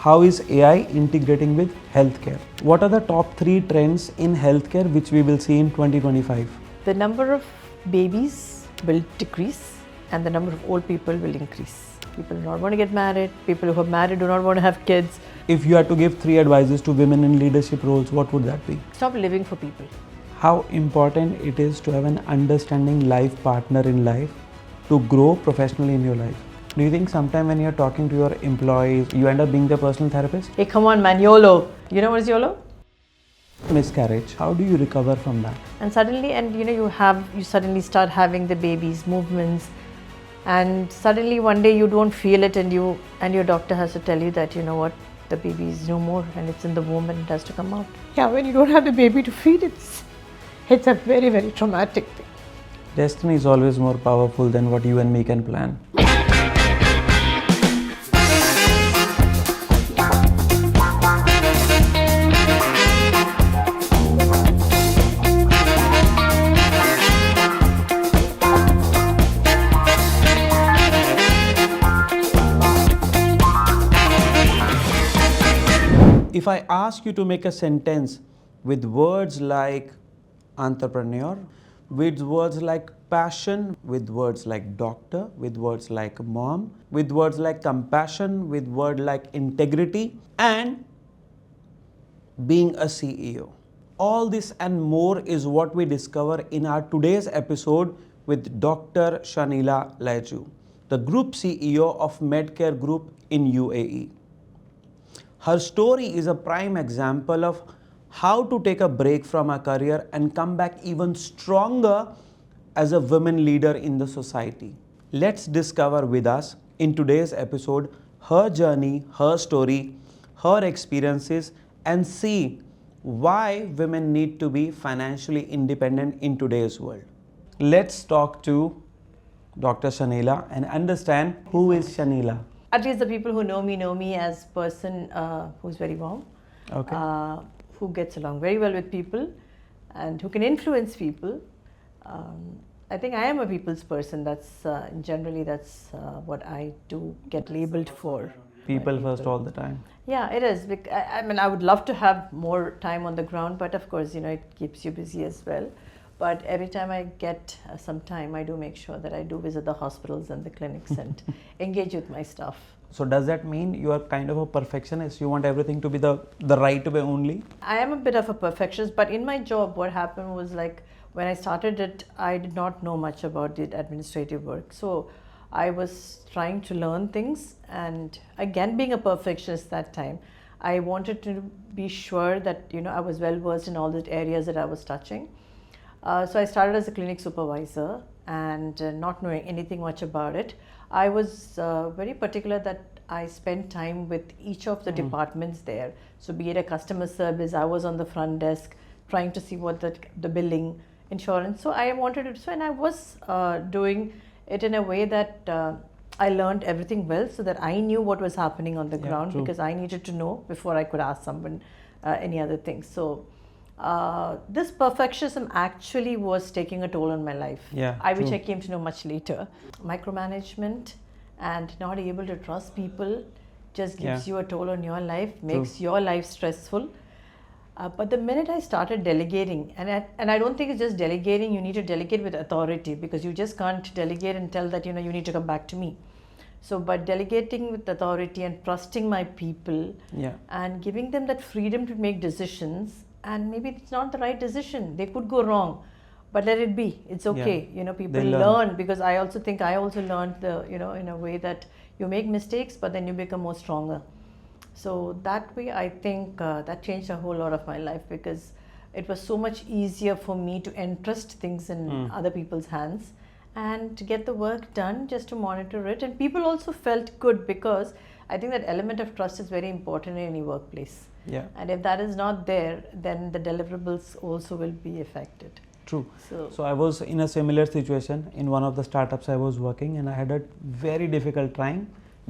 how is AI integrating with healthcare? What are the top 3 trends in healthcare which we will see in 2025? The number of babies will decrease and the number of old people will increase. People do not want to get married. People who are married do not want to have kids. If you had to give 3 advices to women in leadership roles, what would that be? Stop living for people. How important it is to have an understanding life partner in life to grow professionally in your life. Do you think sometime when you're talking to your employees, you end up being their personal therapist? Hey, come on, man, YOLO. You know what is YOLO? Miscarriage. How do you recover from that? And suddenly, you suddenly start having the baby's movements, and suddenly one day you don't feel it, and your doctor has to tell you that, you know what, the baby is no more and it's in the womb and it has to come out. Yeah, when you don't have the baby to feed, it's a very, very traumatic thing. Destiny is always more powerful than what you and me can plan. If I ask you to make a sentence with words like entrepreneur, with words like passion, with words like doctor, with words like mom, with words like compassion, with words like integrity, and being a CEO. All this and more is what we discover in our today's episode with Dr. Shanila Laiju, the Group CEO of Medcare Group in UAE. Her story is a prime example of how to take a break from a career and come back even stronger as a women leader in the society. Let's discover with us in today's episode her journey, her story, her experiences, and see why women need to be financially independent in today's world. Let's talk to Dr. Shanila and understand who is Shanila. At least the people who know me as a person who's very warm, Okay. who gets along very well with people and who can influence people. I think I am a people's person. That's what I do get labeled for. People first all the time. Yeah, it is. I would love to have more time on the ground, but of course, it keeps you busy as well. But every time I get some time, I do make sure that I do visit the hospitals and the clinics and engage with my staff. So does that mean you are kind of a perfectionist? You want everything to be the right way only? I am a bit of a perfectionist, but in my job, what happened was like when I started it, I did not know much about the administrative work. So I was trying to learn things, and again, being a perfectionist that time, I wanted to be sure that I was well versed in all the areas that I was touching. So I started as a clinic supervisor and not knowing anything much about it. I was very particular that I spent time with each of the departments there. So be it a customer service, I was on the front desk trying to see what the billing, insurance. So I wanted to, and I was doing it in a way that I learned everything well so that I knew what was happening on the ground, because I needed to know before I could ask someone any other thing. So this perfectionism actually was taking a toll on my life, which I came to know much later. Micromanagement and not able to trust people just gives you a toll on your life, makes your life stressful. But the minute I started delegating, and I don't think it's just delegating, you need to delegate with authority, because you just can't delegate and tell that you need to come back to me. So, but delegating with authority and trusting my people and giving them that freedom to make decisions. And maybe it's not the right decision. They could go wrong, but let it be. It's okay. People learn, because I also think I also learned in a way that you make mistakes, but then you become more stronger. So that way, I think that changed a whole lot of my life, because it was so much easier for me to entrust things in other people's hands and to get the work done, just to monitor it. And people also felt good, because I think that element of trust is very important in any workplace. Yeah. And if that is not there, then the deliverables also will be affected. True. So I was in a similar situation in one of the startups I was working, and I had a very difficult time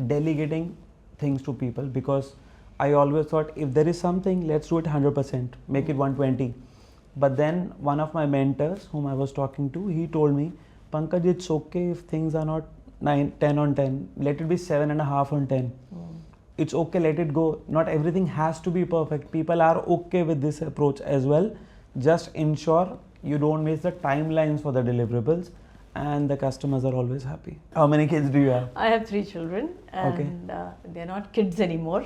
delegating things to people, because I always thought if there is something, let's do it 100%, make it 120. But then one of my mentors whom I was talking to, he told me, Pankaj, it's okay if things are not 10 on 10, let it be 7.5 on 10. it's okay, let it go. Not everything has to be perfect. People are okay with this approach as well. Just ensure you don't miss the timelines for the deliverables, and the customers are always happy. How many kids do you have? I have 3 children, and they're not kids anymore.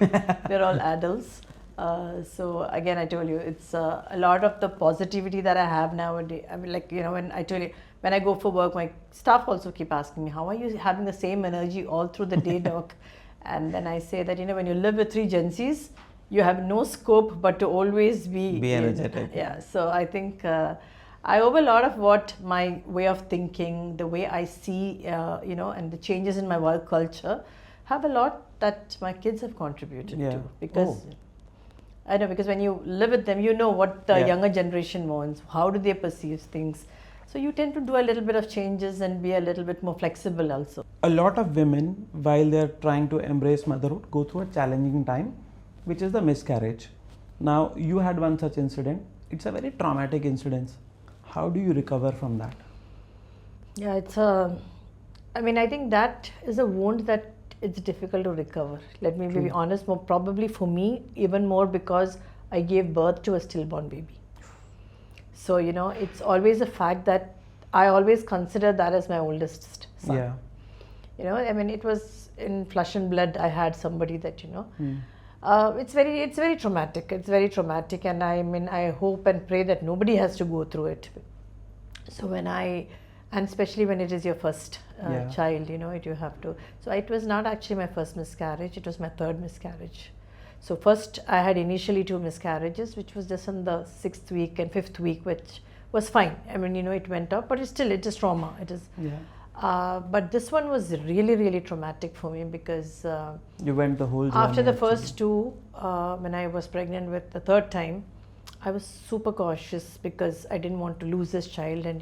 They're all adults. So again, I told you, it's a lot of the positivity that I have nowadays. I mean, like, when I tell you, when I go for work, my staff also keep asking me, how are you having the same energy all through the day, doc? And then I say that, when you live with 3 Gen Zs, you have no scope but to always be energetic. Yeah. So I think I owe a lot of what my way of thinking, the way I see, and the changes in my work culture have a lot that my kids have contributed to. Because I know, because when you live with them, you know what the younger generation wants, how do they perceive things. So you tend to do a little bit of changes and be a little bit more flexible also. A lot of women, while they're trying to embrace motherhood, go through a challenging time, which is the miscarriage. Now, you had one such incident. It's a very traumatic incident. How do you recover from that? Yeah, I think that is a wound that it's difficult to recover. Let me be honest, probably for me, even more because I gave birth to a stillborn baby. So, it's always a fact that I always consider that as my oldest son. Yeah. It was in flesh and blood. I had somebody that, it's very traumatic. It's very traumatic, and I hope and pray that nobody has to go through it. So and especially when it is your first child, you have to. So it was not actually my first miscarriage. It was my 3rd miscarriage. So first I had initially 2 miscarriages, which was just in the 6th week and 5th week, which was fine. It went up, but it is trauma. It is. Yeah. But this one was really, really traumatic for me because you went the whole journey. After the first 2, when I was pregnant with the 3rd time, I was super cautious because I didn't want to lose this child, and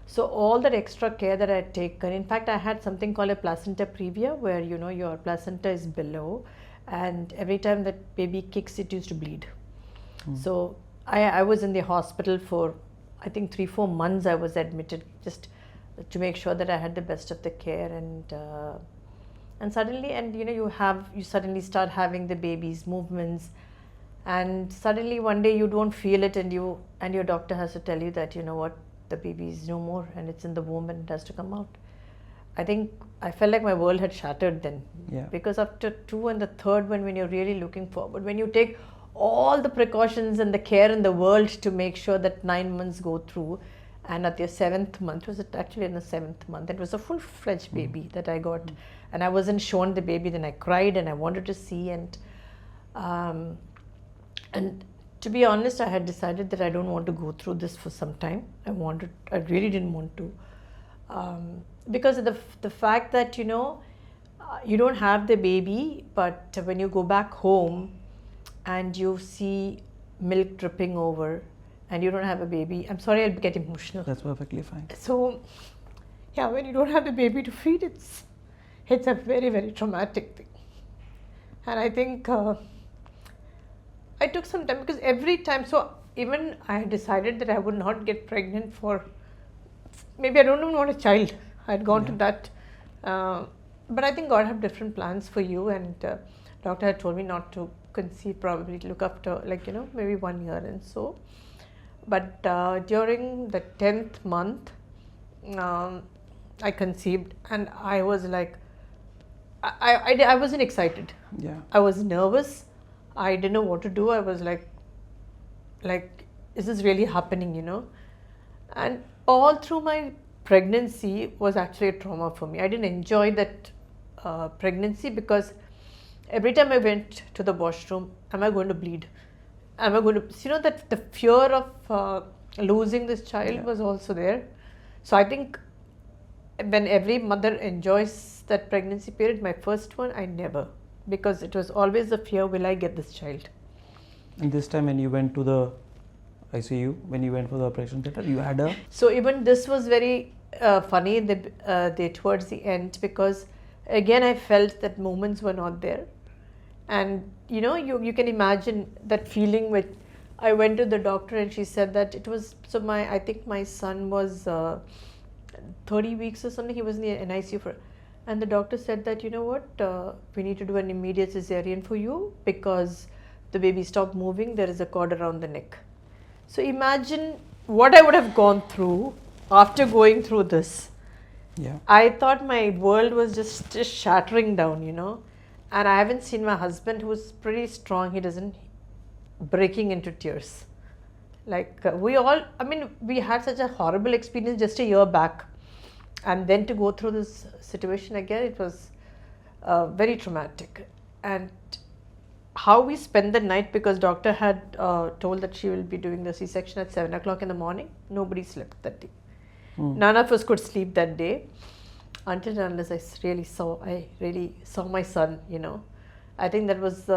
so all that extra care that I had taken. In fact, I had something called a placenta previa, where your placenta is below, and every time that baby kicks, it used to bleed. So I was in the hospital for, I think, 3-4 months. I was admitted just to make sure that I had the best of the care, and suddenly, you suddenly start having the baby's movements, and suddenly one day you don't feel it, and your doctor has to tell you that, the baby is no more and it's in the womb and it has to come out. I think I felt like my world had shattered then. Yeah. Because after 2 and the 3rd one, when you're really looking forward, when you take all the precautions and the care in the world to make sure that 9 months go through, and at the 7th month, was it actually in the 7th month, it was a full-fledged baby that I got, and I wasn't shown the baby. Then I cried and I wanted to see, and to be honest, I had decided that I don't want to go through this for some time. I really didn't want to, because of the fact that you don't have the baby, but when you go back home and you see milk dripping over and you don't have a baby, I'm sorry, I'll get emotional. That's perfectly fine. So yeah, when you don't have the baby to feed, it's a very, very traumatic thing. And I think I took some time, because every time, so even I had decided that I would not get pregnant for, maybe I don't even want a child. I had gone to that. But I think God had different plans for you, and doctor had told me not to conceive, probably to look after, maybe 1 year and so. But during the 10th month, I conceived, and I was like, I wasn't excited. Yeah. I was nervous. I didn't know what to do. I was like, is this really happening, And all through my pregnancy was actually a trauma for me. I didn't enjoy that pregnancy, because every time I went to the washroom, am I going to bleed? Am I going to, that the fear of losing this child was also there. So I think when every mother enjoys that pregnancy period, my first one, I never, because it was always the fear, will I get this child? And this time when you went to the ICU, when you went for the operation theatre, you had a... So even this was very funny towards the end, because again I felt that moments were not there. And you can imagine that feeling with, I went to the doctor and she said that it was, I think my son was 30 weeks or something, he was in ICU for, And the doctor said that, you know what, we need to do an immediate cesarean for you because the baby stopped moving, there is a cord around the neck. So imagine what I would have gone through after going through this. Yeah. I thought my world was just shattering down, and I haven't seen my husband, who's pretty strong, he doesn't breaking into tears. Like we had such a horrible experience just a year back, and then to go through this situation again, it was very traumatic. And how we spent the night, because doctor had told that she will be doing the C-section at 7 o'clock in the morning. Nobody slept that day. None of us could sleep that day until and unless I really saw my son. I think that was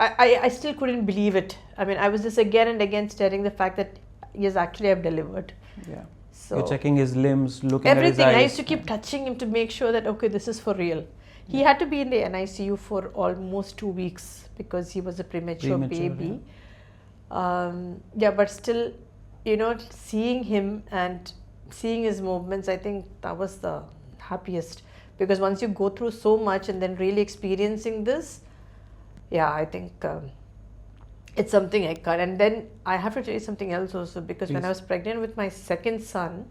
I still couldn't believe it. I mean, I was just again and again staring the fact that yes, actually I've delivered. Yeah. So you're checking his limbs, looking at his everything. eyes. I used to keep touching him to make sure that okay, this is for real. He had to be in the NICU for almost 2 weeks because he was a premature baby. Yeah. But still, seeing him and seeing his movements, I think that was the happiest, because once you go through so much and then really experiencing this, I think it's something I can't. And then I have to tell you something else also, because when I was pregnant with my second son,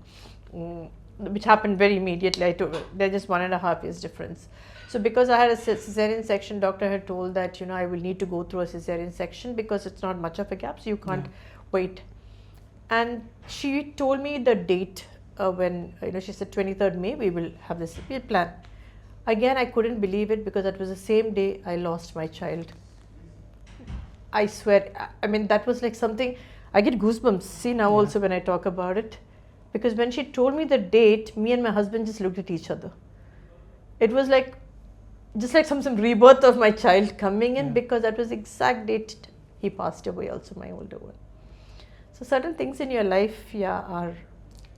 which happened very immediately, there's just 1.5 years difference. So because I had a cesarean section, doctor had told that I will need to go through a cesarean section because it's not much of a gap, so you can't wait. And she told me the date when she said 23rd May we will have this plan. Again, I couldn't believe it because that was the same day I lost my child. I swear, I mean, that was like something, I get goosebumps, see now also when I talk about it. Because when she told me the date, me and my husband just looked at each other. It was like, just like some rebirth of my child coming in, because that was the exact date he passed away also, my older one. So certain things in your life, are...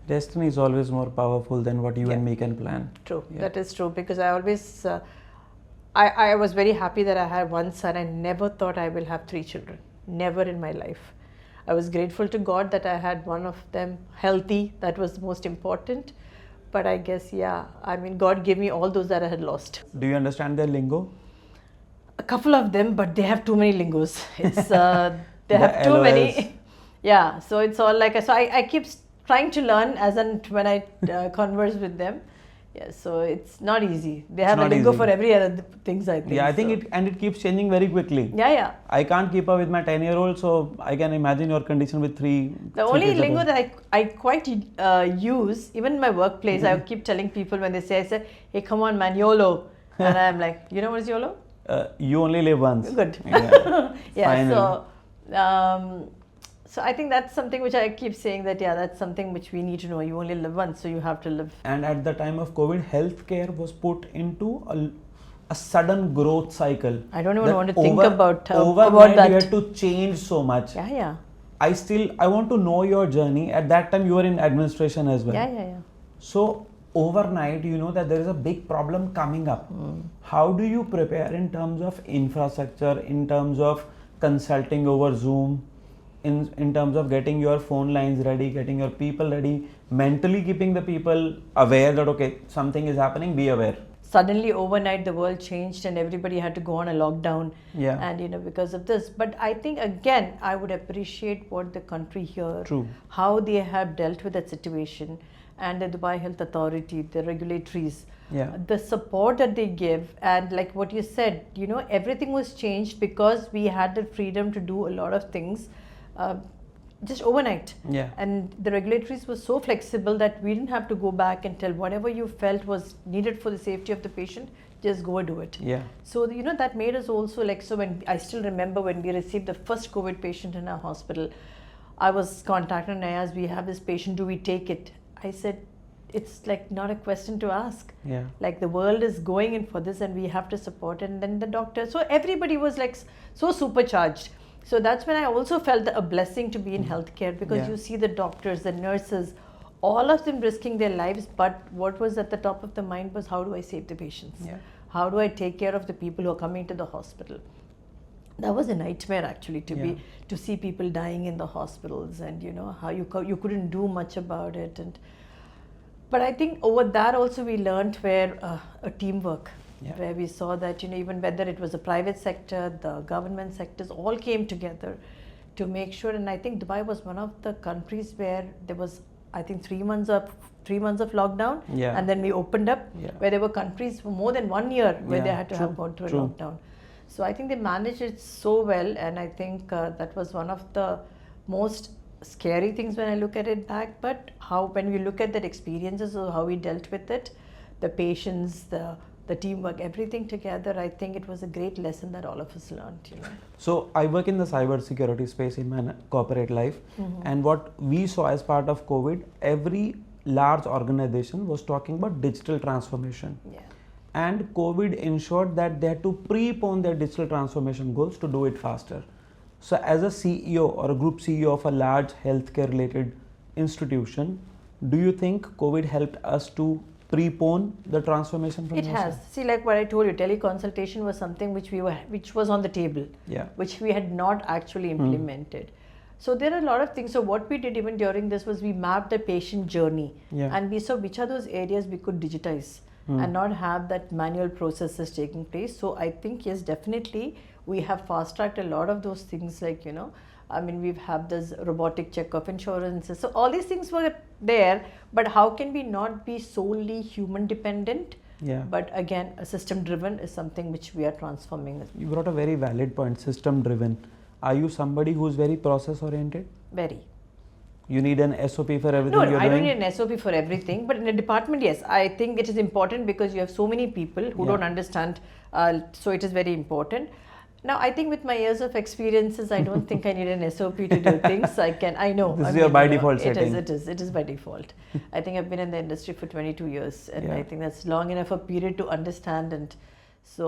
Destiny is always more powerful than what you and me can plan. True, that is true, because I always... I was very happy that I had one son. I never thought I will have 3 children. Never in my life. I was grateful to God that I had one of them healthy. That was the most important. But I guess, I mean, God gave me all those that I had lost. Do you understand their lingo? A couple of them, but they have too many lingos. It's they have too many. Yeah, so it's all like, so I keep trying to learn as and when I converse with them. Yeah, so it's not easy. They have a lingo for every other things, I think. Yeah, I think it keeps changing very quickly. Yeah. I can't keep up with my 10-year-old, so I can imagine your condition with three. The only lingo that I quite use, even in my workplace, I keep telling people when they say, I say, hey, come on, man, YOLO. And I'm like, you know what is YOLO? You only live once. Good. So I think that's something which I keep saying that, that's something which we need to know. You only live once, so you have to live. And at the time of COVID, healthcare was put into a sudden growth cycle. I don't even want to think about that. You had to change so much. Yeah. I want to know your journey. At that time, you were in administration as well. Yeah. So overnight, you know that there is a big problem coming up. How do you prepare in terms of infrastructure, in terms of consulting over Zoom, in terms of getting your phone lines ready, getting your people ready, mentally keeping the people aware that, okay, something is happening, be aware. Suddenly overnight the world changed and everybody had to go on a lockdown. And because of this. But I think again, I would appreciate what the country here, how they have dealt with that situation, and the Dubai Health Authority, the regulatories, the support that they give, and like what you said, everything was changed because we had the freedom to do a lot of things just overnight. And the regulatories were so flexible that we didn't have to go back and tell whatever you felt was needed for the safety of the patient, just go and do it. So that made us also like, so when I still remember when we received the first COVID patient in our hospital, I was contacted and I asked, we have this patient, do we take it? I said, it's like not a question to ask. Like the world is going in for this and we have to support. And then the doctor, so everybody was like so supercharged. So that's when I also felt a blessing to be in healthcare, because you see the doctors, the nurses, all of them risking their lives. But what was at the top of the mind was, how do I save the patients? How do I take care of the people who are coming to the hospital? That was a nightmare actually, to see people dying in the hospitals, and how you couldn't do much about it. And But I think over that also we learned where a teamwork, Yeah. where we saw that, even whether it was the private sector, the government sectors, all came together to make sure. And I think Dubai was one of the countries where there was, I think, 3 months of lockdown, Yeah. and then we opened up. Yeah. Where there were countries for more than 1 year where they Yeah, had to true, have gone through a true. lockdown. So I think they managed it so well, and I think that was one of the most scary things when I look at it back. But how, when we look at that experiences of how we dealt with it, the patience, the teamwork, everything together, I think it was a great lesson that all of us learned. So I work in the cybersecurity space in my corporate life, and what we saw as part of COVID, every large organization was talking about digital transformation. Yeah. And COVID ensured that they had to prepone their digital transformation goals to do it faster. So as a CEO or a group CEO of a large healthcare related institution, do you think COVID helped us to prepone the transformation from It your has. side? See, like what I told you, teleconsultation was something which was on the table, Yeah. which we had not actually implemented. So there are a lot of things. So what we did even during this was we mapped the patient journey, Yeah. and we saw which are those areas we could digitize and not have that manual processes taking place. So I think, yes, definitely we have fast tracked a lot of those things, like, I mean, we've had this robotic check of insurances. So all these things were there, but how can we not be solely human dependent? Yeah. But again, a system driven is something which we are transforming. You brought a very valid point, system driven. Are you somebody who's very process oriented? Very. You need an SOP for everything No, you're I doing? don't need an SOP for everything, but in a department, yes, I think it is important because you have so many people who Yeah. don't understand, so it is very important. Now, I think with my years of experiences, I don't think I need an SOP to do things. I know. This I is your mean, by default setting. It is by default. I think I've been in the industry for 22 years, and Yeah. I think that's long enough a period to understand. And so,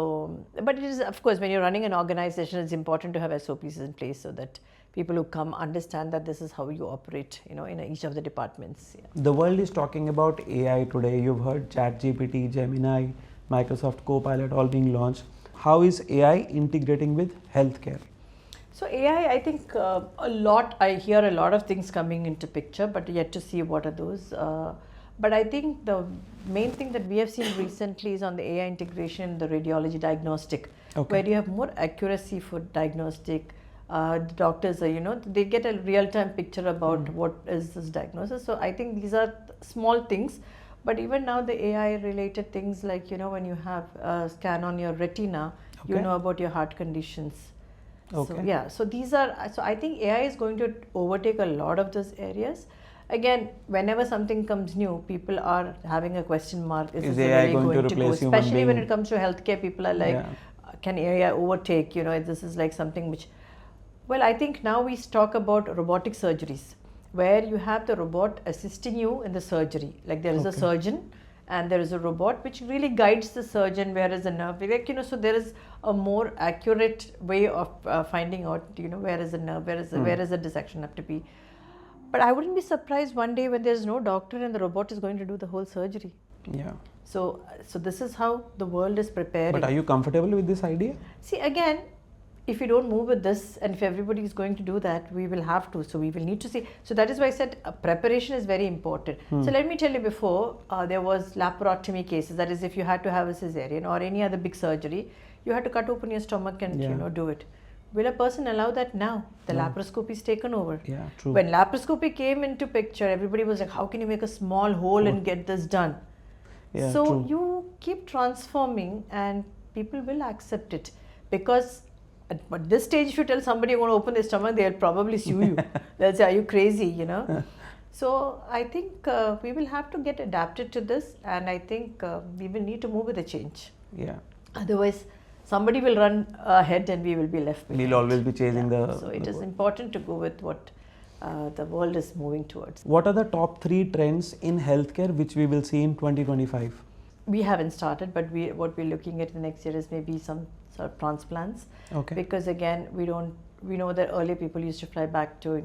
but it is, of course, when you're running an organization, it's important to have SOPs in place so that people who come understand that this is how you operate, in each of the departments. Yeah. The world is talking about AI today. You've heard ChatGPT, Gemini, Microsoft Copilot all being launched. How is AI integrating with healthcare? So AI, I think I hear a lot of things coming into picture, but yet to see what are those. But I think the main thing that we have seen recently is on the AI integration, the radiology diagnostic, Okay. where you have more accuracy for diagnostic. The doctors are, they get a real-time picture about what is this diagnosis. So I think these are small things. But even now the AI-related things, like, when you have a scan on your retina, you Okay. know about your heart conditions. Okay. So yeah, so I think AI is going to overtake a lot of those areas. Again, whenever something comes new, people are having a question mark. Is this AI really going to go? replace human Especially when being? it comes to healthcare, people are like, Yeah. can AI overtake? This is like something which, well, I think now we talk about robotic surgeries, where you have the robot assisting you in the surgery. Like there is a Okay. surgeon and there is a robot which really guides the surgeon where is the nerve. Like, so there is a more accurate way of finding out, where is the nerve, where is the dissection have to be. But I wouldn't be surprised one day when there's no doctor and the robot is going to do the whole surgery. Yeah. So this is how the world is preparing. But are you comfortable with this idea? See, again, if you don't move with this, and if everybody is going to do that, we will have to. So we will need to see. So that is why I said preparation is very important. So let me tell you, before there was laparotomy cases. That is, if you had to have a cesarean or any other big surgery, you had to cut open your stomach and Yeah. do it. Will a person allow that now? The laparoscopy is taken over. Yeah, true. When laparoscopy came into picture, everybody was like, how can you make a small hole and get this done? Yeah, So true. you keep transforming and people will accept it, because at this stage, if you tell somebody you're going to open their stomach, they'll probably sue you. They'll say, are you crazy, So I think we will have to get adapted to this, and I think we will need to move with the change. Yeah. Otherwise, somebody will run ahead and we will be left behind. We'll always be chasing the. So it the is world. important to go with what the world is moving towards. What are the top 3 trends in healthcare which we will see in 2025? We haven't started, but what we're looking at the next year is maybe some sort of transplants. Okay. Because again, we know that earlier people used to fly back to,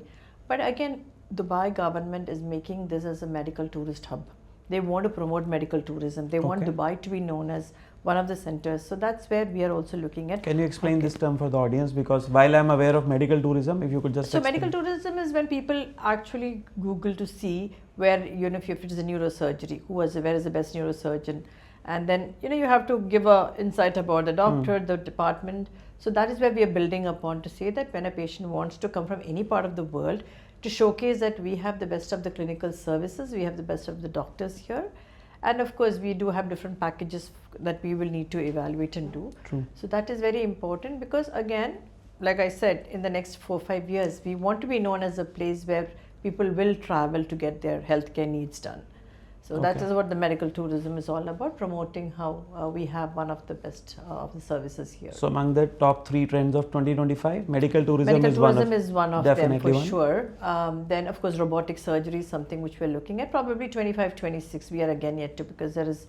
but again, Dubai government is making this as a medical tourist hub. They want to promote medical tourism. They want Okay. Dubai to be known as one of the centers. So that's where we are also looking at. Can you explain this term for the audience? Because while I'm aware of medical tourism, if you could just So explain. medical tourism is when people actually Google to see where, if it is a neurosurgery, where is the best neurosurgeon, and then you have to give a insight about the doctor, the department. So that is where we are building upon to say that when a patient wants to come from any part of the world, to showcase that we have the best of the clinical services, we have the best of the doctors here, and of course we do have different packages that we will need to evaluate and do. True. So that is very important, because again, like I said, in the next 4-5 years, we want to be known as a place where people will travel to get their healthcare needs done. So that is what the medical tourism is all about, promoting how we have one of the best of the services here. So among the top 3 trends of 2025, medical tourism is one of them for sure. Then of course robotic surgery is something which we're looking at. Probably 25, 26 we are again yet to, because there is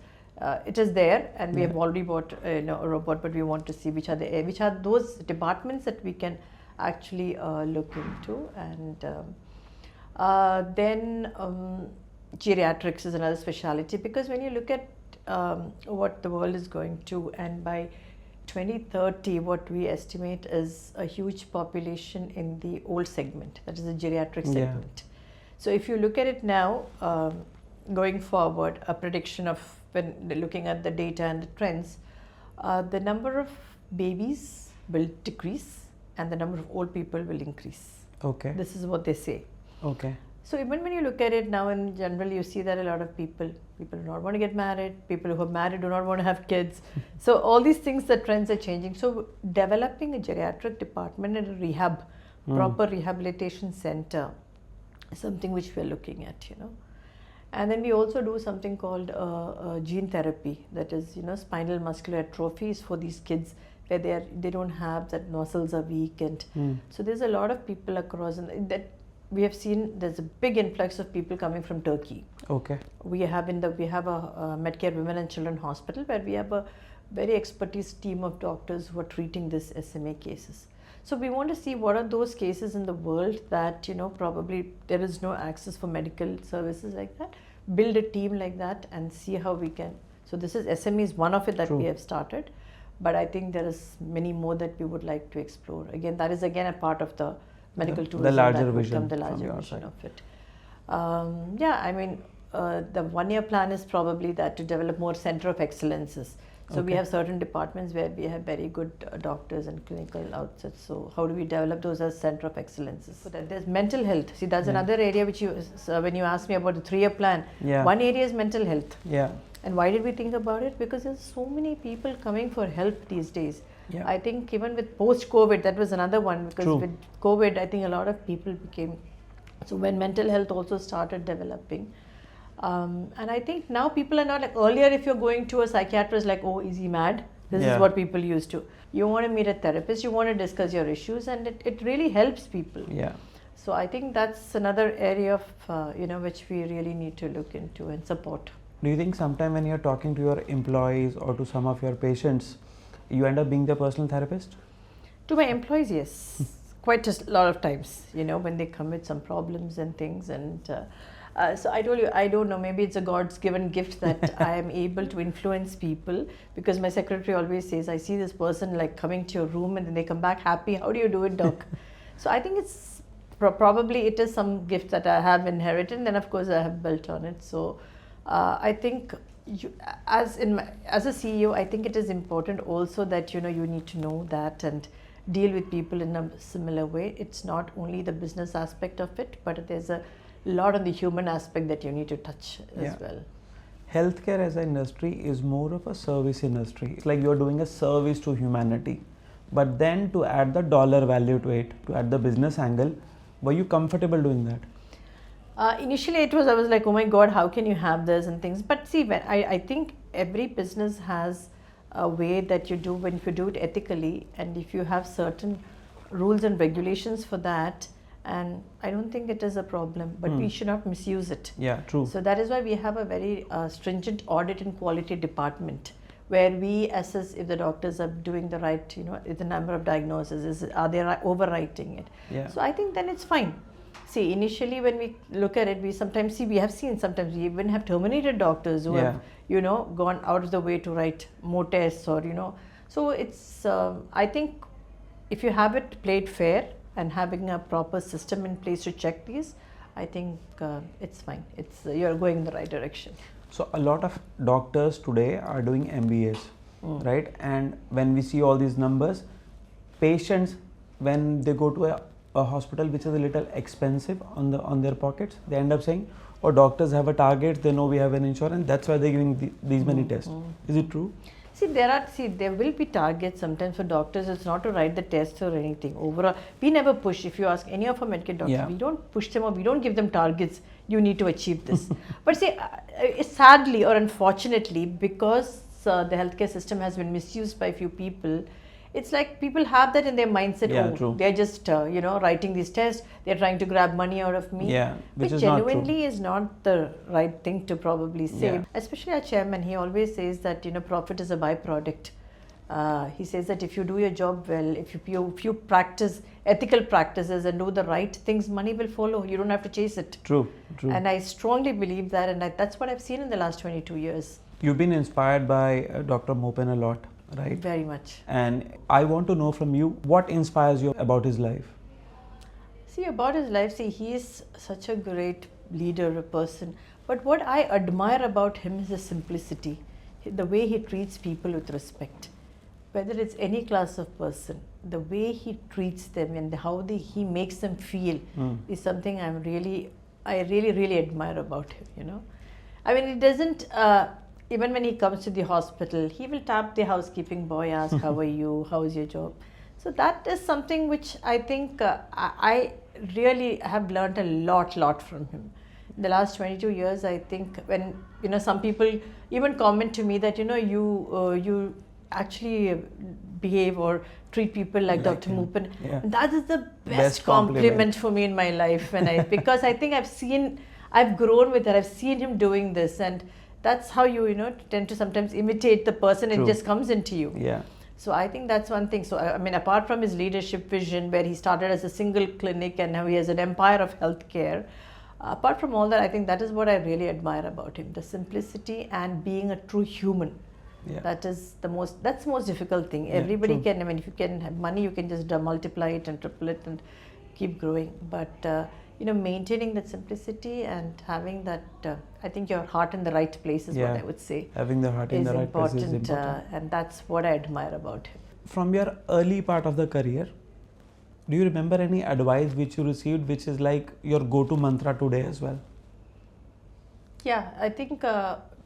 it is there, and we have already bought a robot, but we want to see which are those departments that we can actually look into. And then geriatrics is another specialty, because when you look at what the world is going to, and by 2030 what we estimate is a huge population in the old segment, that is the geriatric segment. So if you look at it now, going forward, a prediction of when looking at the data and the trends, the number of babies will decrease and the number of old people will increase. Okay. This is what they say. Okay. So even when you look at it now in general, you see that a lot of people do not want to get married, people who are married do not want to have kids. So all these things, the trends are changing. So developing a geriatric department and a rehab, proper rehabilitation center is something which we are looking at, And then we also do something called gene therapy, that is, spinal muscular atrophies for these kids where they don't have, that muscles are weak, and so there's a lot of people across, and that we have seen there's a big influx of people coming from Turkey. Okay. We have a Medcare Women and Children Hospital, where we have a very expertise team of doctors who are treating this SMA cases. So we want to see what are those cases in the world that probably there is no access for medical services like that. Build a team like that and see how we can. So this is SMA is one of it that we have started, but I think there is many more that we would like to explore. Again, that is again a part of the medical tourism, the larger vision, the larger vision of it. The 1-year plan is probably that to develop more center of excellences. So we have certain departments where we have very good doctors and clinical outlets. So how do we develop those as center of excellences? So that there's mental health. See, that's another area which when you asked me about the 3-year plan, one area is mental health. Yeah. And why did we think about it? Because there's so many people coming for help these days. Yeah. I think even with post-COVID, that was another one, because with COVID, I think a lot of people became, so when mental health also started developing, and I think now people are not like earlier. If you're going to a psychiatrist, like, oh, is he mad? This is what people used to. You want to meet a therapist, you want to discuss your issues, and it really helps people. Yeah. So I think that's another area of which we really need to look into and support. Do you think sometime when you're talking to your employees or to some of your patients, you end up being the personal therapist? To my employees, yes. Quite a lot of times, when they come with some problems and things. And so I told you, I don't know, maybe it's a God's given gift that I am able to influence people, because my secretary always says, I see this person like coming to your room and then they come back happy. How do you do it, doc? So I think it's probably it is some gift that I have inherited, and then of course I have built on it. So I think as a CEO, I think it is important also that you need to know that and deal with people in a similar way. It's not only the business aspect of it, but there's a lot on the human aspect that you need to touch as well. Healthcare as an industry is more of a service industry. It's like you're doing a service to humanity. But then to add the dollar value to it, to add the business angle, were you comfortable doing that? Initially I was like, oh my God, how can you have this and things? But see, when I think every business has a way that you do when you do it ethically, and if you have certain rules and regulations for that, and I don't think it is a problem, but we should not misuse it. Yeah, true. So that is why we have a very stringent audit and quality department, where we assess if the doctors are doing the right, the number of diagnoses, are they overwriting it? Yeah. So I think then it's fine. See, initially when we look at it, we sometimes see, we have seen sometimes we even have terminated doctors who Yeah. have, gone out of the way to write more tests or. So it's, I think if you have it played fair and having a proper system in place to check these, I think it's fine. You're going in the right direction. So a lot of doctors today are doing MBAs, right? And when we see all these numbers, patients, when they go to a hospital which is a little expensive on their pockets, they end up saying, "Oh, doctors have a target. They know we have an insurance. That's why they're giving these many tests." Is it true? There will be targets sometimes for doctors. It's not to write the tests or anything. Overall, we never push. If you ask any of our Medcare doctors, Yeah. we don't push them or we don't give them targets. You need to achieve this. But see, sadly or unfortunately, because the healthcare system has been misused by a few people, it's like people have that in their mindset. Yeah, true. They're just writing these tests. They're trying to grab money out of me. Yeah, which Which is not true. genuinely is not the right thing to probably say. Yeah. Especially our chairman, he always says that profit is a byproduct. He says that if you do your job well, if you practice ethical practices and do the right things, money will follow. You don't have to chase it. True. And I strongly believe that, and that's what I've seen in the last 22 years. You've been inspired by Dr. Moopen a lot, right? Very much. And I want to know from you, what inspires you about his life? See, about his life, he is such a great leader, a person. But what I admire about him is his simplicity, the way he treats people with respect. Whether it's any class of person, the way he treats them and how he makes them feel is something I really, really admire about him, I mean, it doesn't, even when he comes to the hospital, he will tap the housekeeping boy, ask, how are you, how is your job? So that is something which I think I really have learned a lot from him. In the last 22 years, I think when, some people even comment to me that, you actually behave or treat people like Dr. him. Moopen. Yeah. That is the best Best compliment for me in my life. Because I think I've grown with it. I've seen him doing this, and that's how you tend to sometimes imitate the person. True. It just comes into you. Yeah. So I think that's one thing. So I mean, apart from his leadership vision, where he started as a single clinic and now he has an empire of healthcare, apart from all that, I think that is what I really admire about him: the simplicity and being a true human. Yeah. That's the most difficult thing. Yeah, Everybody true. can. I mean, if you can have money, you can just multiply it and triple it and keep growing. But maintaining that simplicity and having that, I think your heart in the right place is what I would say. Having the heart in the right place is important. And that's what I admire about him. From your early part of the career, do you remember any advice which you received which is like your go-to mantra today as well? Yeah, I think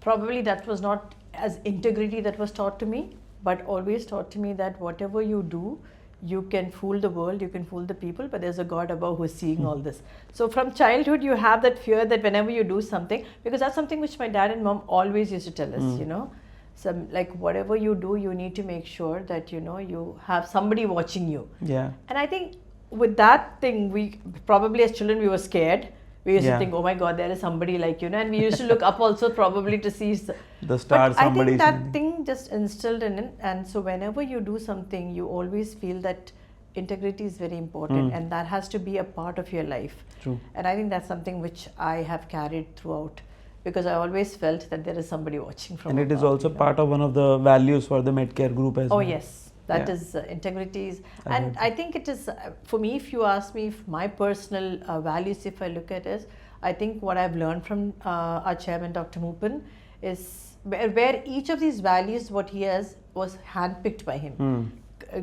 probably that was not as integrity that was taught to me, but always taught to me that whatever you do, you can fool the world, you can fool the people, but there's a God above who is seeing all this. So from childhood, you have that fear that whenever you do something, because that's something which my dad and mom always used to tell us, So like whatever you do, you need to make sure that, you have somebody watching you. Yeah. And I think with that thing, we probably as children, we were scared. We used to think, oh my God, there is somebody like, and we used to look up also probably to see the stars. But I think that thing just instilled in it. And so whenever you do something, you always feel that integrity is very important and that has to be a part of your life. True. And I think that's something which I have carried throughout, because I always felt that there is somebody watching from And it is above, also part of one of the values for the Medcare group as well. Oh yes. That is integrity. And I think it is, for me, if you ask me, if my personal values, if I look at it, I think what I've learned from our chairman, Dr. Moopen, is where each of these values, what he has, was handpicked by him,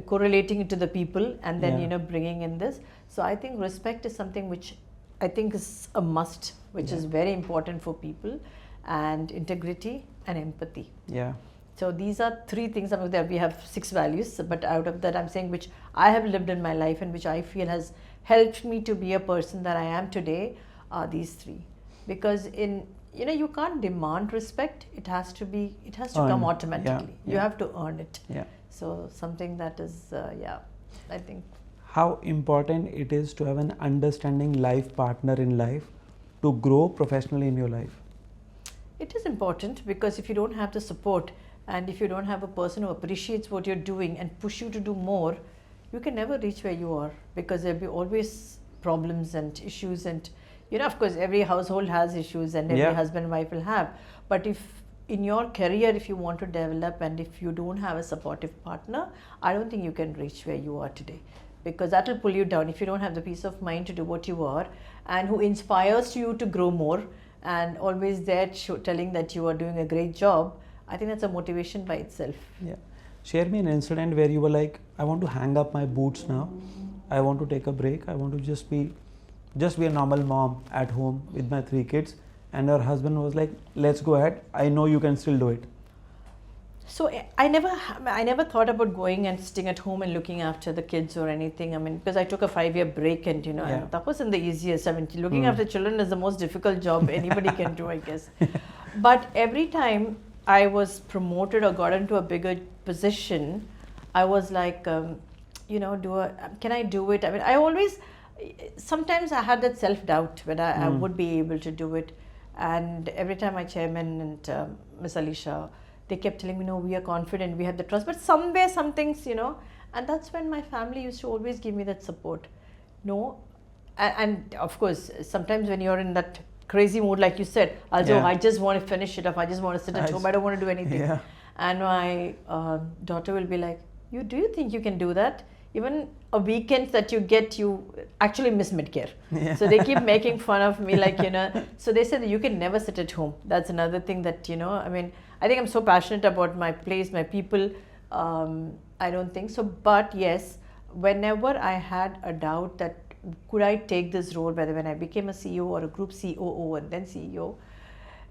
correlating it to the people and then, bringing in this. So I think respect is something which I think is a must, which is very important for people, and integrity and empathy. Yeah. So these are three things. We have 6 values, but out of that, I'm saying which I have lived in my life and which I feel has helped me to be a person that I am today, are these 3. Because you can't demand respect. It has to come automatically. Yeah. You have to earn it. Yeah. So something that is, I think. How important it is to have an understanding life partner in life to grow professionally in your life? It is important, because if you don't have the support, and if you don't have a person who appreciates what you're doing and push you to do more, you can never reach where you are, because there'll be always problems and issues, and of course every household has issues and every Yeah. husband and wife will have, but if in your career, if you want to develop and if you don't have a supportive partner, I don't think you can reach where you are today, because that will pull you down if you don't have the peace of mind to do what you are, and who inspires you to grow more and always there telling that you are doing a great job. I think that's a motivation by itself. Yeah. Share me an incident where you were like, I want to hang up my boots now. I want to take a break. I want to just be a normal mom at home with my 3 kids. And her husband was like, let's go ahead. I know you can still do it. So I never thought about going and sitting at home and looking after the kids or anything. I mean, because I took a 5-year break and and that wasn't the easiest. I mean, looking after children is the most difficult job anybody can do, I guess. But every time I was promoted or got into a bigger position, I was like, can I do it? I mean, sometimes I had that self-doubt whether I would be able to do it. And every time my chairman and Miss Alisha, they kept telling me, no, we are confident, we have the trust. But somewhere, some things, and that's when my family used to always give me that support. No, and of course, sometimes when you're in that crazy mood, like you said, I just want to finish it off. I just want to sit at home. I don't want to do anything. Yeah. And my daughter will be like, do you think you can do that? Even a weekend that you get, you actually miss Medcare. Yeah. So they keep making fun of me, like, so they said that you can never sit at home. That's another thing that, I mean, I think I'm so passionate about my place, my people. I don't think so. But yes, whenever I had a doubt that could I take this role, whether when I became a CEO or a group COO and then CEO,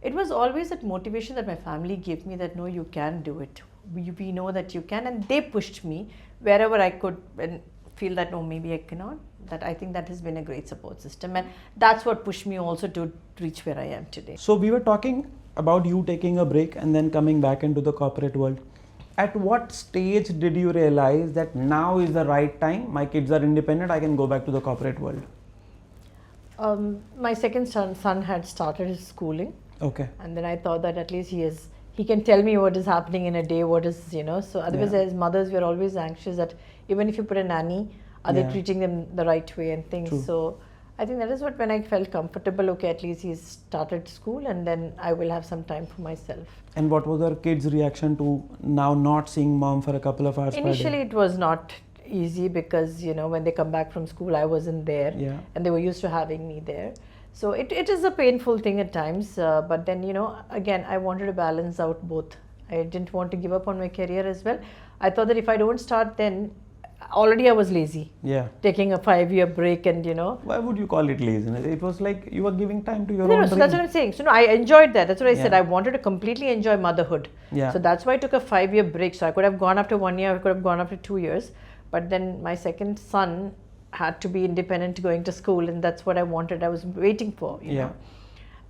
it was always that motivation that my family gave me that, no, you can do it. We know that you can, and they pushed me wherever I could and feel that, no, maybe I cannot. That I think that has been a great support system, and that's what pushed me also to reach where I am today. So we were talking about you taking a break and then coming back into the corporate world. At what stage did you realize that now is the right time? My kids are independent. I can go back to the corporate world. My second son had started his schooling. Okay. And then I thought that at least he can tell me what is happening in a day, what is, so otherwise as mothers, we are always anxious that even if you put a nanny, are they treating them the right way and things. True. So I think that is what, when I felt comfortable, okay, at least he's started school and then I will have some time for myself. And what was our kids' reaction to now not seeing mom for a couple of hours Initially per day? it was not easy because, when they come back from school, I wasn't there. Yeah. And they were used to having me there. So it is a painful thing at times, but then, again, I wanted to balance out both. I didn't want to give up on my career as well. I thought that if I don't start then, already I was lazy. Yeah. Taking a 5-year break and, Why would you call it laziness? It was like you were giving time to your own so dream. that's what I'm saying. So no, I enjoyed that. That's what I said. I wanted to completely enjoy motherhood. Yeah. So that's why I took a 5-year break. So I could have gone after 1 year, I could have gone after 2 years. But then my second son had to be independent going to school, and that's what I wanted. I was waiting for, you know.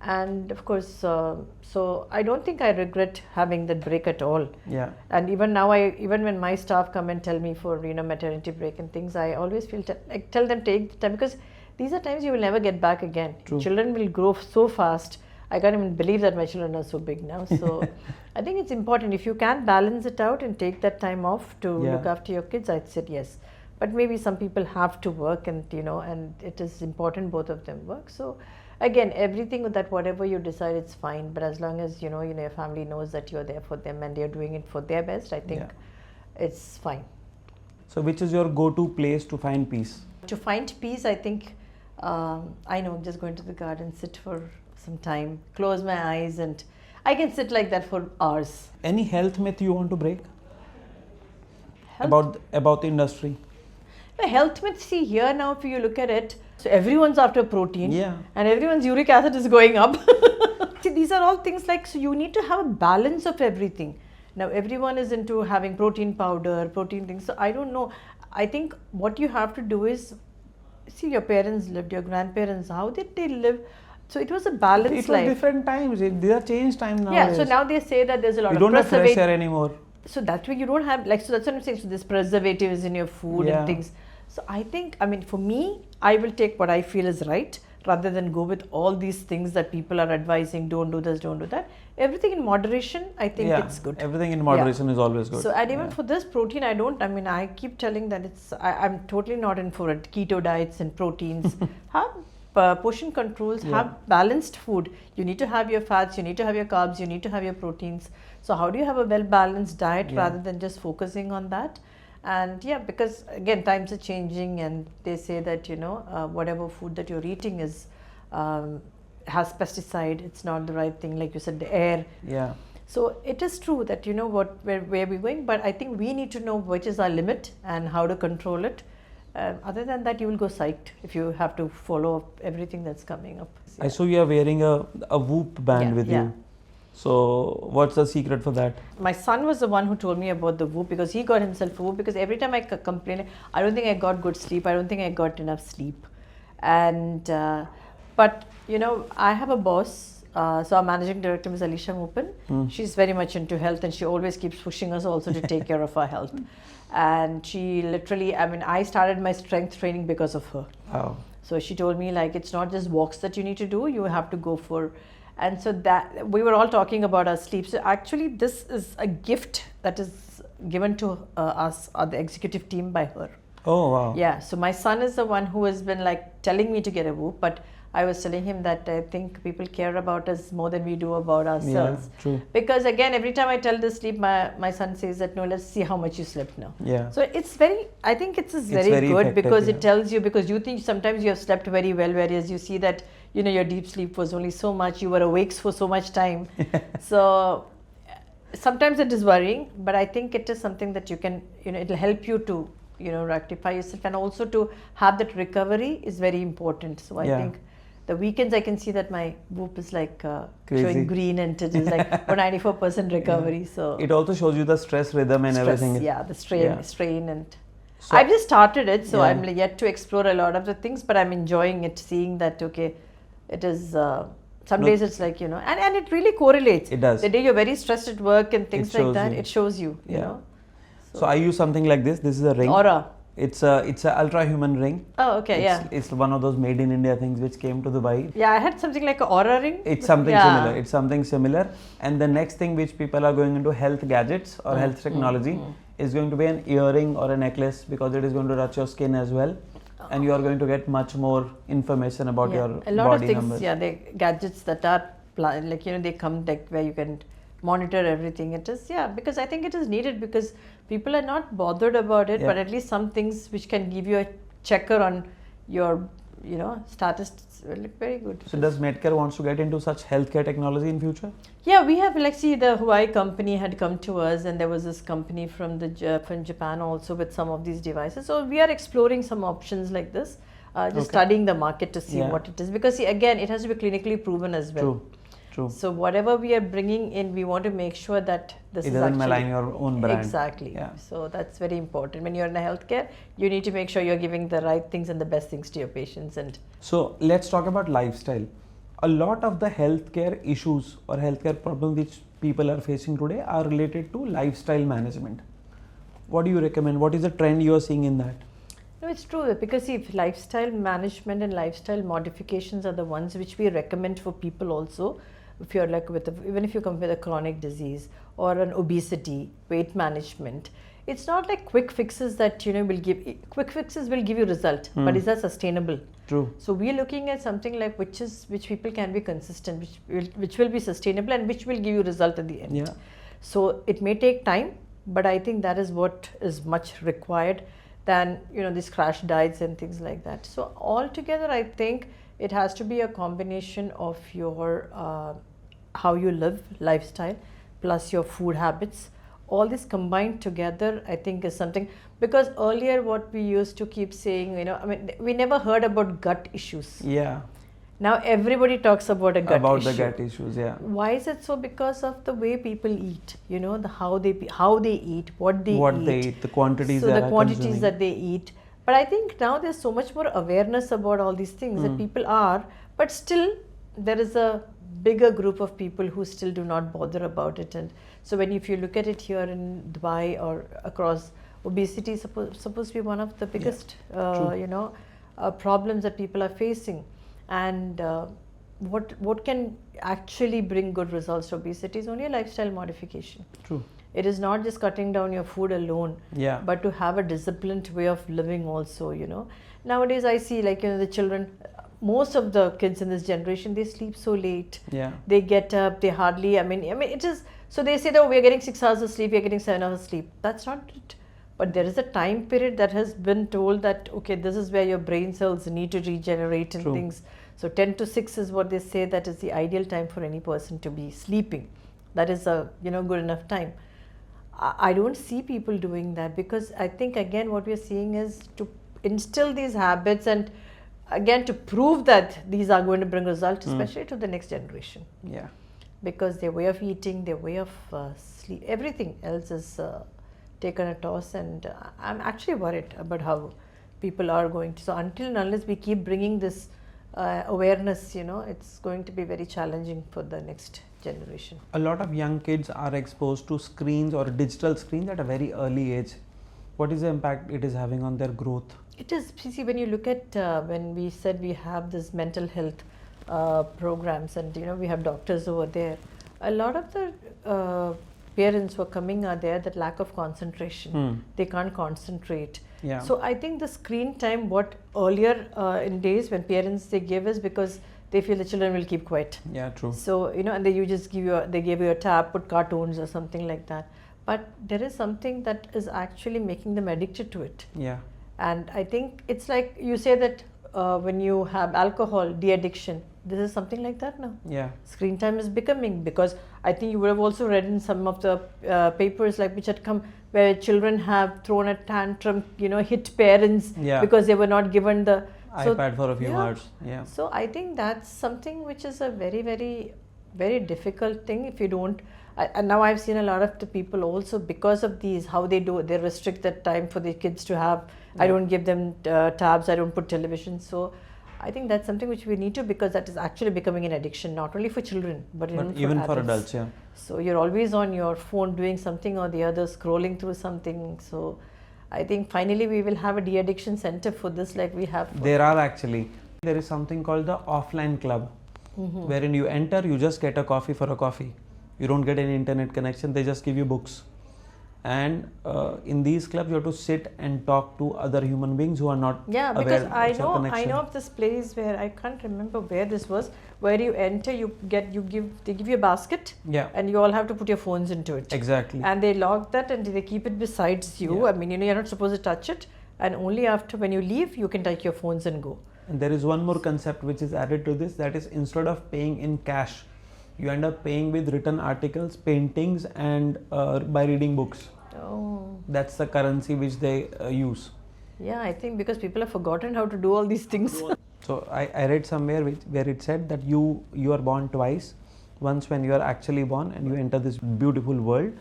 And of course, so I don't think I regret having that break at all. Yeah. And even now, even when my staff come and tell me for maternity break and things, I always feel like tell them take the time, because these are times you will never get back again. True. Children will grow so fast. I can't even believe that my children are so big now. So I think it's important if you can balance it out and take that time off to look after your kids. I'd say yes. But maybe some people have to work, and and it is important both of them work. So again, everything that whatever you decide, it's fine. But as long as your family knows that you're there for them and they're doing it for their best, I think it's fine. So which is your go-to place to find peace? To find peace, I think I know, just going to the garden, sit for some time, close my eyes, and I can sit like that for hours. Any health myth you want to break? Health? About the industry? The health myth, see here now, if you look at it, so everyone's after protein, and everyone's uric acid is going up. See, these are all things like, so you need to have a balance of everything. Now everyone is into having protein powder, protein things. So I don't know. I think what you have to do is, see, your parents lived, your grandparents, how did they live? So it was a balanced life. It was different times. These are changed times now. Yeah, so now they say that there's a lot of don't have fresh air anymore. So that way you don't have, like, so that's what I'm saying. So there's preservatives in your food and things. So I think, I mean, for me, I will take what I feel is right. rather than go with all these things that people are advising, don't do this, don't do that. Everything in moderation, I think it's good. Everything in moderation is always good. So, and even for this protein, I keep telling that I'm totally not in for it. Keto diets and proteins. Have portion controls, have balanced food. You need to have your fats, you need to have your carbs, you need to have your proteins. So how do you have a well balanced diet rather than just focusing on that? And because again, times are changing, and they say that whatever food that you're eating is has pesticide. It's not the right thing, like you said, the air. Yeah. So it is true that where we're going, but I think we need to know which is our limit and how to control it. Other than that, you will go psyched if you have to follow up everything that's coming up. I saw you are wearing a Whoop band with you. So what's the secret for that? My son was the one who told me about the Whoop, because he got himself a Whoop, because every time I complain, I don't think I got good sleep, I don't think I got enough sleep. And but I have a boss, so our managing director is Alisha Moopen. She's very much into health, and she always keeps pushing us also to take care of our health. And she literally, I started my strength training because of her. Wow. So she told me, like, it's not just walks that you need to do, you have to go for. And so that we were all talking about our sleep. So actually this is a gift that is given to us, the executive team, by her. Oh wow. Yeah, so my son is the one who has been like telling me to get a Whoop, but I was telling him that I think people care about us more than we do about ourselves. Yeah, true. Because again, every time I tell the sleep, my son says that, no, let's see how much you slept now. Yeah. So I think it's very good, because it tells you, because you think sometimes you have slept very well, whereas you see that, your deep sleep was only so much, you were awake for so much time. So sometimes it is worrying, but I think it is something that you can, it'll help you to, rectify yourself, and also to have that recovery is very important. So I think the weekends I can see that my Whoop is like showing green, and it is like 94% recovery. So it also shows you the stress rhythm and everything. Yeah, the strain, and so I've just started it, so I'm yet to explore a lot of the things, but I'm enjoying it, seeing that it is some days it's like, and it really correlates. It does. The day you're very stressed at work and things like that, it shows you, you know. So I use something like this. This is a ring. Aura. It's a ultra human ring. Oh, okay, It's one of those made in India things which came to Dubai. Yeah, I had something like an Aura ring. It's something similar. It's something similar. And the next thing which people are going into health gadgets or health technology is going to be an earring or a necklace, because it is going to touch your skin as well. And you are going to get much more information about your body numbers. A lot of things, the gadgets that are like, they come like where you can monitor everything. It is, because I think it is needed, because people are not bothered about it, but at least some things which can give you a checker on your, status will look very good. So does Medcare wants to get into such healthcare technology in future? Yeah, we have, like, see, the Huawei company had come to us, and there was this company from Japan also with some of these devices. So we are exploring some options like this, studying the market to see what it is, because see, again, it has to be clinically proven as well. True. So whatever we are bringing in, we want to make sure that this it is doesn't actually malign your own brand. Exactly. Yeah. So that's very important. When you're in a healthcare, you need to make sure you're giving the right things and the best things to your patients. And so let's talk about lifestyle. A lot of the healthcare issues or healthcare problems which people are facing today are related to lifestyle management. What do you recommend? What is the trend you are seeing in that? No, it's true, because see, lifestyle management and lifestyle modifications are the ones which we recommend for people also. If you're like even if you come with a chronic disease or an obesity, weight management, it's not like quick fixes that will give. Quick fixes will give you result, but is that sustainable? True. So we're looking at something like which people can be consistent, which will be sustainable, and which will give you result at the end. Yeah. So it may take time, but I think that is what is much required than these crash diets and things like that. So altogether, I think it has to be a combination of your how you live, lifestyle, plus your food habits. All this combined together, I think, is something, because earlier what we used to keep saying, we never heard about gut issues. Yeah. Now everybody talks about a gut issue. About the gut issues, yeah. Why is it so? Because of the way people eat, how they eat, what they eat, the quantities. So the quantities that they eat. But I think now there's so much more awareness about all these things that people are, but still there is a bigger group of people who still do not bother about it. And so if you look at it here in Dubai or across, obesity is supposed to be one of the biggest problems that people are facing. And what can actually bring good results to obesity is only a lifestyle modification. True. It is not just cutting down your food alone, Yeah. but to have a disciplined way of living also, Nowadays I see, like, the children, most of the kids in this generation, they sleep so late. Yeah. They get up, they hardly, I mean, it is, so they say that, oh, we're getting 6 hours of sleep, we're getting 7 hours of sleep. That's not it. But there is a time period that has been told that, okay, this is where your brain cells need to regenerate and True. things. So 10 to 6 is what they say that is the ideal time for any person to be sleeping. That is a, good enough time. I don't see people doing that, because I think, again, what we are seeing is to instill these habits and again to prove that these are going to bring results, especially to the next generation. Yeah. Because their way of eating, their way of sleep, everything else is taken a toss, and I'm actually worried about how people are going to. So until and unless we keep bringing this awareness, it's going to be very challenging for the next generation. A lot of young kids are exposed to screens or digital screens at a very early age. What is the impact it is having on their growth? It is, see, when you look at, when we said we have this mental health programs, and we have doctors over there, a lot of the parents who are coming are there, that lack of concentration. They can't concentrate. Yeah. So I think the screen time, what earlier in days when parents, they give us because they feel the children will keep quiet. Yeah, true. So, and they give you a tab, put cartoons or something like that. But there is something that is actually making them addicted to it. Yeah. And I think it's like you say that when you have alcohol, de-addiction, this is something like that now. Yeah. Screen time is becoming, because I think you would have also read in some of the papers like which had come, where children have thrown a tantrum, hit parents because they were not given the iPad for a few hours. Yeah. So I think that's something which is a very, very, very difficult thing if you don't. And now I've seen a lot of the people also, because of these, how they restrict the time for the kids to have. I don't give them tabs, I don't put television. So I think that's something which we need to, because that is actually becoming an addiction, not only for children, but even for adults. Yeah. So you're always on your phone doing something or the other, scrolling through something. So I think finally we will have a de-addiction center for this, like we have. There are actually. There is something called the offline club, wherein you enter, you just get a coffee for a coffee. You don't get any internet connection, they just give you books. And in these clubs, you have to sit and talk to other human beings who are not aware because of I your connection. know of this place where I can't remember where this was, where you enter, they give you a basket, and you all have to put your phones into it. Exactly. And they lock that and they keep it besides you. I mean, you're not supposed to touch it, and only after when you leave, you can take your phones and go. And there is one more concept which is added to this, that is, instead of paying in cash, you end up paying with written articles, paintings, and by reading books. Oh. That's the currency which they use. Yeah, I think because people have forgotten how to do all these things. So I read somewhere where it said that you are born twice. Once when you are actually born and you enter this beautiful world,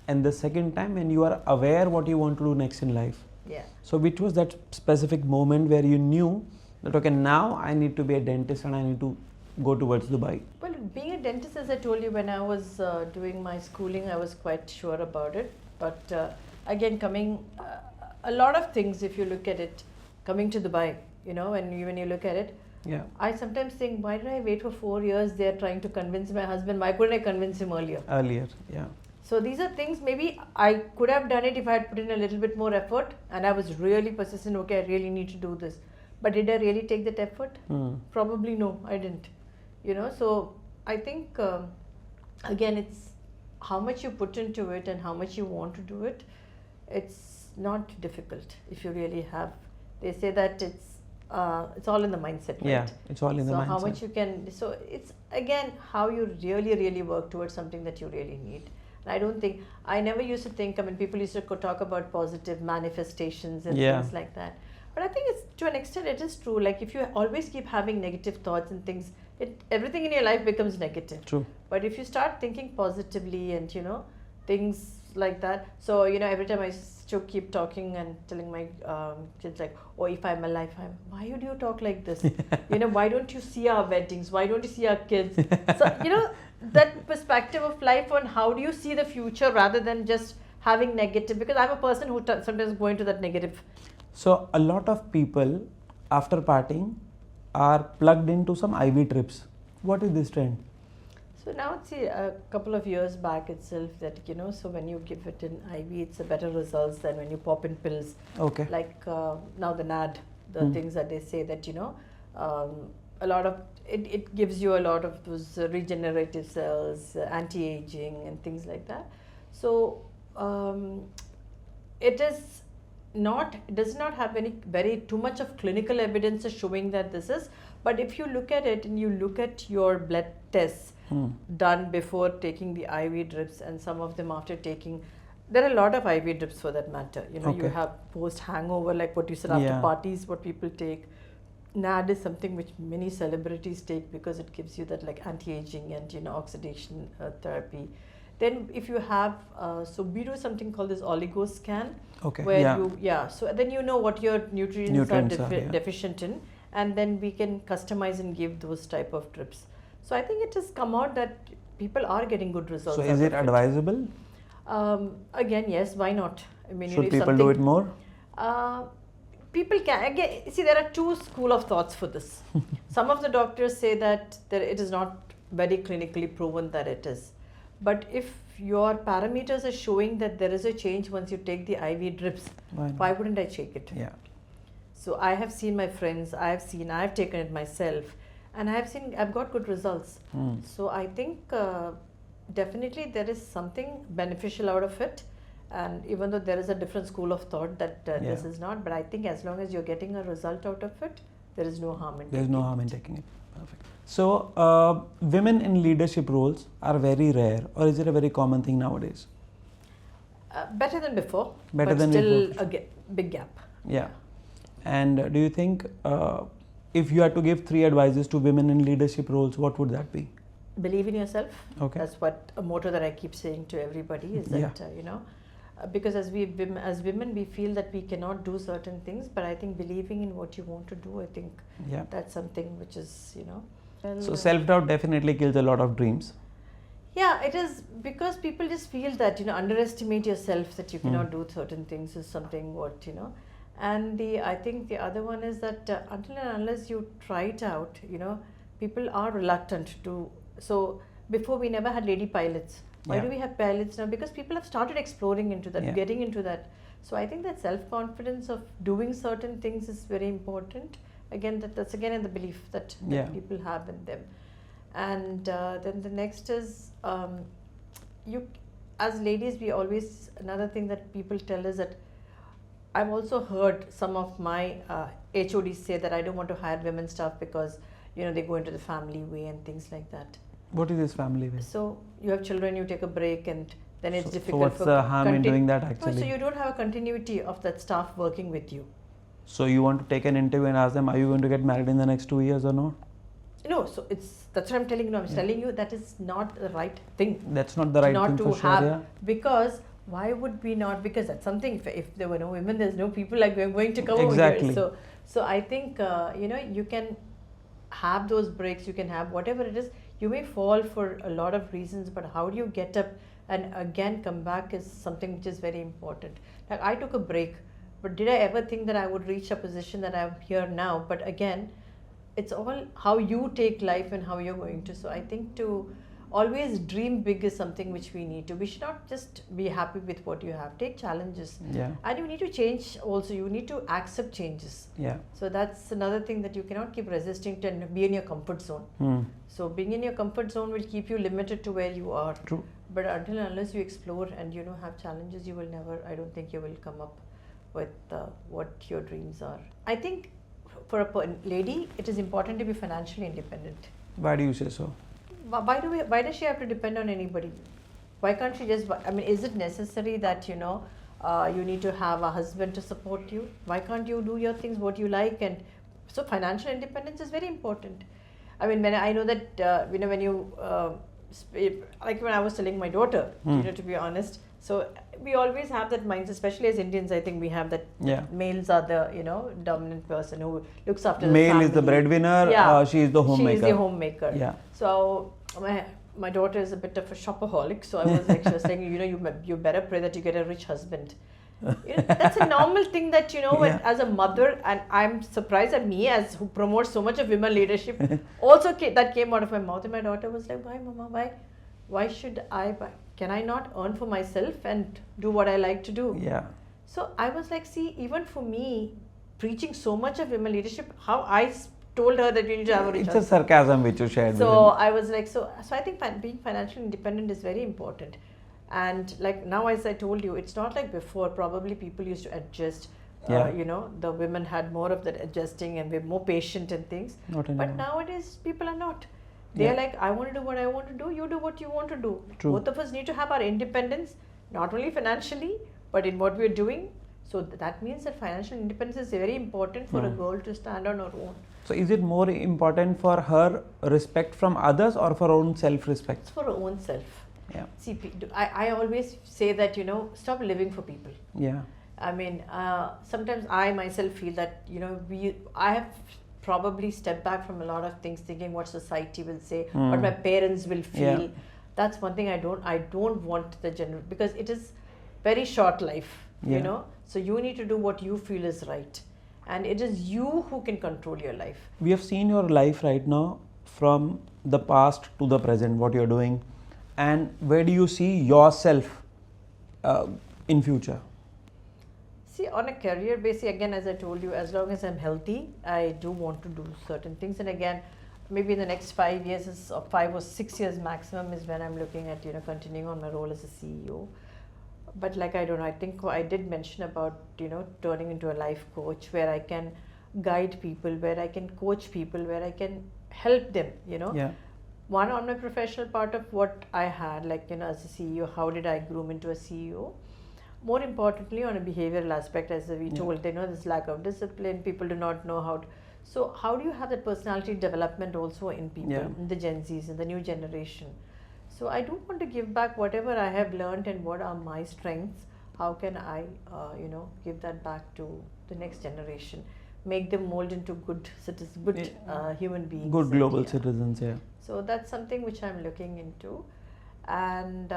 and the second time when you are aware what you want to do next in life. Yeah. So which was that specific moment where you knew that, okay, now I need to be a dentist and I need to go towards Dubai? Well, being a dentist, as I told you, when I was doing my schooling, I was quite sure about it. But again, a lot of things, if you look at it, coming to Dubai, when you look at it, I sometimes think, why did I wait for 4 years there trying to convince my husband? Why couldn't I convince him earlier? So these are things maybe I could have done it if I had put in a little bit more effort and I was really persistent, okay, I really need to do this. But did I really take that effort? Probably no, I didn't. So I think, again, it's how much you put into it and how much you want to do it. It's not difficult if you really have. They say that it's all in the mindset, right? Yeah, it's all in the mindset. So how much you can, so it's again how you really work towards something that you really need. And I never used to think, people used to talk about positive manifestations and things like that. But I think it's, to an extent, it is true. Like if you always keep having negative thoughts and things, everything in your life becomes negative. True. But if you start thinking positively and, things like that. So, every time I still keep talking and telling my kids like, oh, if I'm alive, why would you talk like this? Why don't you see our weddings? Why don't you see our kids? So, that perspective of life on how do you see the future rather than just having negative, because I'm a person who sometimes go into that negative. So a lot of people after partying are plugged into some IV trips. What is this trend? So now see a couple of years back itself that so when you give it in IV, it's a better results than when you pop in pills. Okay. Like now the NAD, the things that they say that a lot of it gives you a lot of those regenerative cells, anti-aging and things like that. So it does not have any very too much of clinical evidence showing that this is, but if you look at it and you look at your blood tests done before taking the IV drips and some of them after taking, there are a lot of IV drips for that matter. Okay. You have post hangover, like what you said, after Yeah. parties, what people take. NAD is something which many celebrities take because it gives you that like anti-aging and oxidation therapy. Then if you have, so we do something called this oligo scan, Okay. where so then what your nutrients are yeah. deficient in, and then we can customize and give those type of drips. So I think it has come out that people are getting good results. So is it advisable? Again, yes, why not? I mean, Should people do it more? People can, again, see, there are two school of thoughts for this. Some of the doctors say that it is not very clinically proven that it is. But if your parameters are showing that there is a change once you take the IV drips, why wouldn't I take it? Yeah. So I have seen my friends, I've taken it myself, and I've got good results. So I think definitely there is something beneficial out of it. And even though there is a different school of thought that this is not, but I think as long as you're getting a result out of it, there is no harm in taking it. There's no harm in taking it. Perfect. So, women in leadership roles are very rare, or is it a very common thing nowadays? Better than before, Better but than still before. a big gap. Yeah. And do you think if you had to give 3 advices to women in leadership roles, what would that be? Believe in yourself. Okay. That's what a motto that I keep saying to everybody is that because as women we feel that we cannot do certain things, but I think believing in what you want to do, I think that's something which is So self-doubt definitely kills a lot of dreams. Yeah, it is, because people just feel that underestimate yourself, that you cannot do certain things is something what and I think the other one is that until and unless you try it out, people are reluctant to. So before we never had lady pilots. Why do we have pilots now? Because people have started exploring into that, getting into that. So I think that self-confidence of doing certain things is very important. Again, that's again in the belief that people have in them. And then the next is as ladies, we always, another thing that people tell is that I've also heard some of my HODs say that I don't want to hire women staff because they go into the family way and things like that. What is this family way? So you have children, you take a break, and then it's difficult. So what's the harm in doing that actually? No, so you don't have a continuity of that staff working with you. So you want to take an interview and ask them, are you going to get married in the next 2 years or not? No, so that's what I'm telling you. I'm telling you that is not the right thing. That's not the right thing for sure. Yeah. Because why would we not? Because that's something. If there were no women, there's no people like we're going to come Exactly. over here. So I think you can have those breaks. You can have whatever it is. You may fall for a lot of reasons, but how do you get up and again come back is something which is very important. Like I took a break, but did I ever think that I would reach a position that I'm here now? But again, it's all how you take life and how you're going to. So I think to always dream big is something which we need to. We should not just be happy with what you have. Take challenges. Yeah. And you need to change also. You need to accept changes. Yeah. So that's another thing, that you cannot keep resisting to and be in your comfort zone. So being in your comfort zone will keep you limited to where you are. True. But until and unless you explore and have challenges, you will never, I don't think you will come up with what your dreams are. I think for a lady, it is important to be financially independent. Why do you say so? Why does she have to depend on anybody? Why can't she just, is it necessary that, you need to have a husband to support you? Why can't you do your things, what you like? And so financial independence is very important. When I know that, when you, like when I was telling my daughter, to be honest, so we always have that mindset, especially as Indians, I think we have that males are the, dominant person who looks after the family. Male is the breadwinner, she is the homemaker. She is the homemaker. Yeah. So my daughter is a bit of a shopaholic, so I was actually saying, you better pray that you get a rich husband. That's a normal thing that, when Yeah. as a mother, and I'm surprised at me as who promotes so much of women leadership, also that came out of my mouth, and my daughter was like, why mama, why should can I not earn for myself and do what I like to do? Yeah. So I was like, see, even for me, preaching so much of women leadership, how told her that you need to have a rich It's a husband. sarcasm which you shared So with I was like, so I think being financially independent is very important. And like now, as I told you, it's not like before. Probably people used to adjust. Yeah. The women had more of that adjusting and were more patient and things. Not But anymore. nowadays, people are not. They're Yeah. like, I want to do what I want to do. You do what you want to do. True. Both of us need to have our independence, not only financially, but in what we're doing. So that means that financial independence is very important for a girl to stand on her own. So is it more important for her respect from others or for her own self-respect? It's for her own self. Yeah. See, I always say that, stop living for people. Yeah. I mean, sometimes I myself feel that, I have probably stepped back from a lot of things thinking what society will say, what my parents will feel. Yeah. That's one thing I don't want the general, because it is very short life, Yeah. So you need to do what you feel is right. And it is you who can control your life. We have seen your life right now from the past to the present, what you're doing, and where do you see yourself in future? See, on a career basis, again, as I told you, as long as I'm healthy, I do want to do certain things. And again, maybe in the next 5 years or 5 or 6 years maximum is when I'm looking at, continuing on my role as a CEO. But like, I don't know, I think I did mention about, turning into a life coach where I can guide people, where I can coach people, where I can help them, Yeah. One, on my professional part of what I had, like, as a CEO, how did I groom into a CEO? More importantly, on a behavioral aspect, as we told, this lack of discipline, people do not know how to. So how do you have that personality development also in people, in the Gen Zs, in the new generation? So I do want to give back whatever I have learned and what are my strengths. How can I, give that back to the next generation, make them mold into good citizens, good human beings, Good global citizens. Yeah. So that's something which I'm looking into, and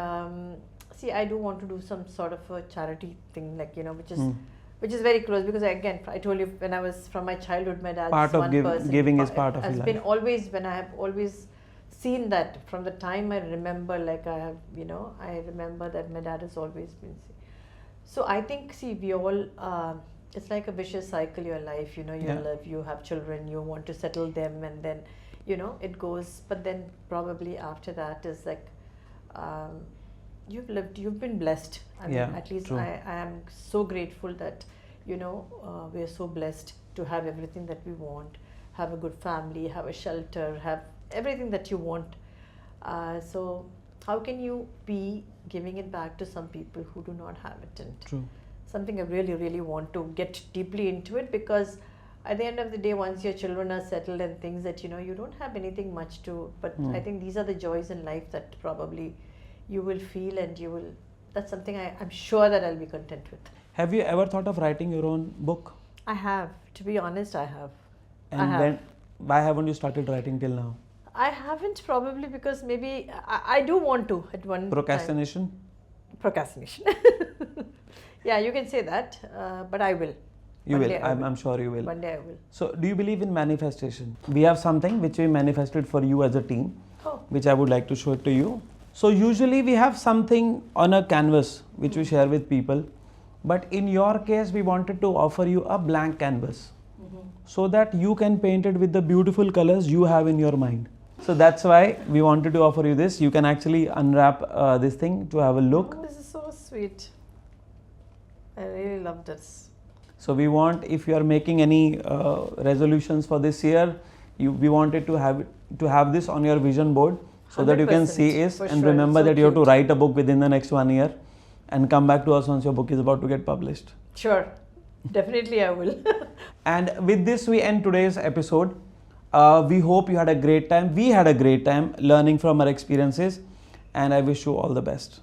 see, I do want to do some sort of a charity thing, like which is very close, because again, I told you, when I was from my childhood, my dad's Part of one person. giving is part of has your been life. always, when I have always seen that from the time I remember, like I have, I remember that my dad has always been. So I think, see, we all, it's like a vicious cycle, your life, you live, you have children, you want to settle them, and then, it goes, but then probably after that is like, you've been blessed. I mean, at least true. I am so grateful that, we are so blessed to have everything that we want, have a good family, have a shelter, have everything that you want. So how can you be giving it back to some people who do not have it? And True. something I really, really want to get deeply into it, because at the end of the day, once your children are settled and things that, you don't have anything much to, but I think these are the joys in life that probably you will feel, and that's something I'm sure that I'll be content with. Have you ever thought of writing your own book? I have, to be honest, I have. And why haven't you started writing till now? I haven't, probably because maybe I do want to at one Procrastination? time. Procrastination. Yeah, you can say that, but I will. You One will. day I I'm sure you will. One day I will. So, do you believe in manifestation? We have something which we manifested for you as a team, which I would like to show it to you. So, usually we have something on a canvas which we share with people, but in your case, we wanted to offer you a blank canvas so that you can paint it with the beautiful colors you have in your mind. So, that's why we wanted to offer you this. You can actually unwrap this thing to have a look. Oh, this is so sweet. I really love this. So we want, if you are making any resolutions for this year, we wanted to have this on your vision board so that you can see it and remember that you have to write a book within the next 1 year and come back to us once your book is about to get published. Sure, definitely I will. And with this we end today's episode. We hope you had a great time. We had a great time learning from our experiences, and I wish you all the best.